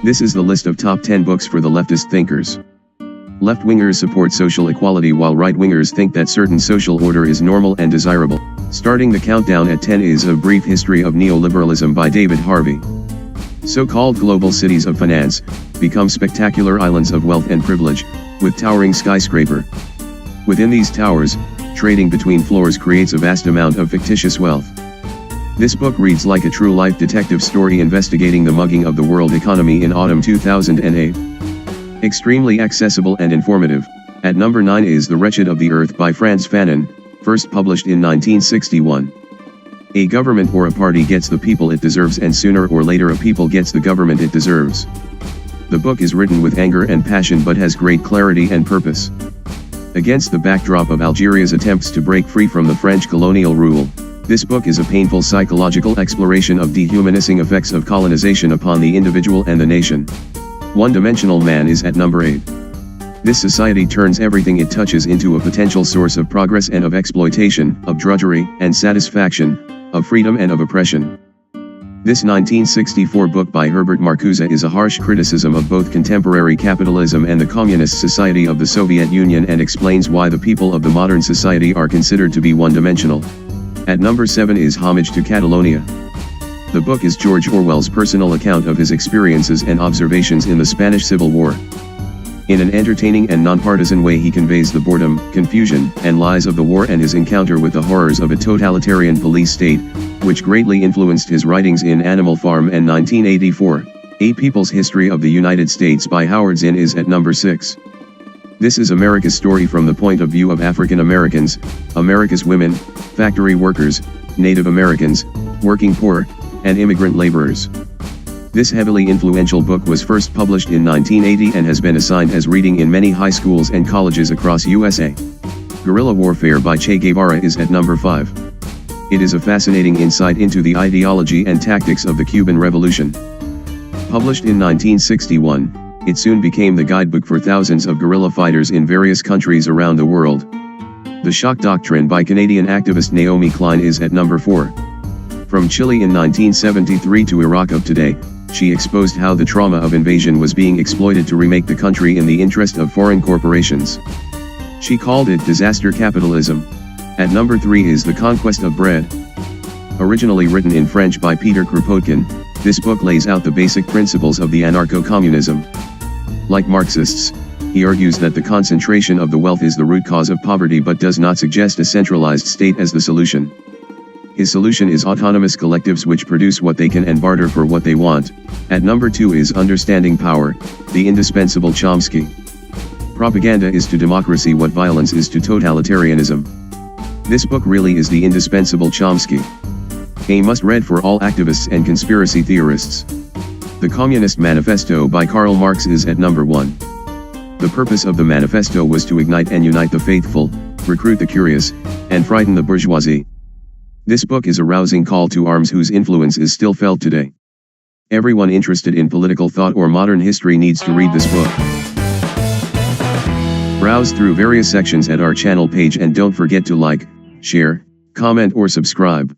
This is the list of top 10 books for the leftist thinkers. Left-wingers support social equality while right-wingers think that certain social order is normal and desirable. Starting the countdown at 10 is A Brief History of Neoliberalism by David Harvey. So-called global cities of finance become spectacular islands of wealth and privilege, with towering skyscraper. Within these towers, trading between floors creates a vast amount of fictitious wealth. This book reads like a true-life detective story investigating the mugging of the world economy in autumn 2008. Extremely accessible and informative. At number 9 is The Wretched of the Earth by Frantz Fanon, first published in 1961. A government or a party gets the people it deserves, and sooner or later a people gets the government it deserves. The book is written with anger and passion but has great clarity and purpose. Against the backdrop of Algeria's attempts to break free from the French colonial rule, this book is a painful psychological exploration of dehumanizing effects of colonization upon the individual and the nation. One-Dimensional Man is at number 8. This society turns everything it touches into a potential source of progress and of exploitation, of drudgery and satisfaction, of freedom and of oppression. This 1964 book by Herbert Marcuse is a harsh criticism of both contemporary capitalism and the communist society of the Soviet Union, and explains why the people of the modern society are considered to be one-dimensional. At number 7 is Homage to Catalonia. The book is George Orwell's personal account of his experiences and observations in the Spanish Civil War. In an entertaining and nonpartisan way he conveys the boredom, confusion, and lies of the war and his encounter with the horrors of a totalitarian police state, which greatly influenced his writings in Animal Farm and 1984. A People's History of the United States by Howard Zinn is at number 6. This is America's story from the point of view of African Americans, America's women, factory workers, Native Americans, working poor, and immigrant laborers. This heavily influential book was first published in 1980 and has been assigned as reading in many high schools and colleges across USA. Guerrilla Warfare by Che Guevara is at number 5. It is a fascinating insight into the ideology and tactics of the Cuban Revolution. Published in 1961, it soon became the guidebook for thousands of guerrilla fighters in various countries around the world. The Shock Doctrine by Canadian activist Naomi Klein is at number 4. From Chile in 1973 to Iraq of today, she exposed how the trauma of invasion was being exploited to remake the country in the interest of foreign corporations. She called it disaster capitalism. At number 3 is The Conquest of Bread. Originally written in French by Peter Kropotkin, this book lays out the basic principles of the anarcho-communism. Like Marxists, he argues that the concentration of the wealth is the root cause of poverty but does not suggest a centralized state as the solution. His solution is autonomous collectives which produce what they can and barter for what they want. At number 2 is Understanding Power, the indispensable Chomsky. Propaganda is to democracy what violence is to totalitarianism. This book really is the indispensable Chomsky. A must-read for all activists and conspiracy theorists. The Communist Manifesto by Karl Marx is at number 1. The purpose of the manifesto was to ignite and unite the faithful, recruit the curious, and frighten the bourgeoisie. This book is a rousing call to arms whose influence is still felt today. Everyone interested in political thought or modern history needs to read this book. Browse through various sections at our channel page and don't forget to like, share, comment or subscribe.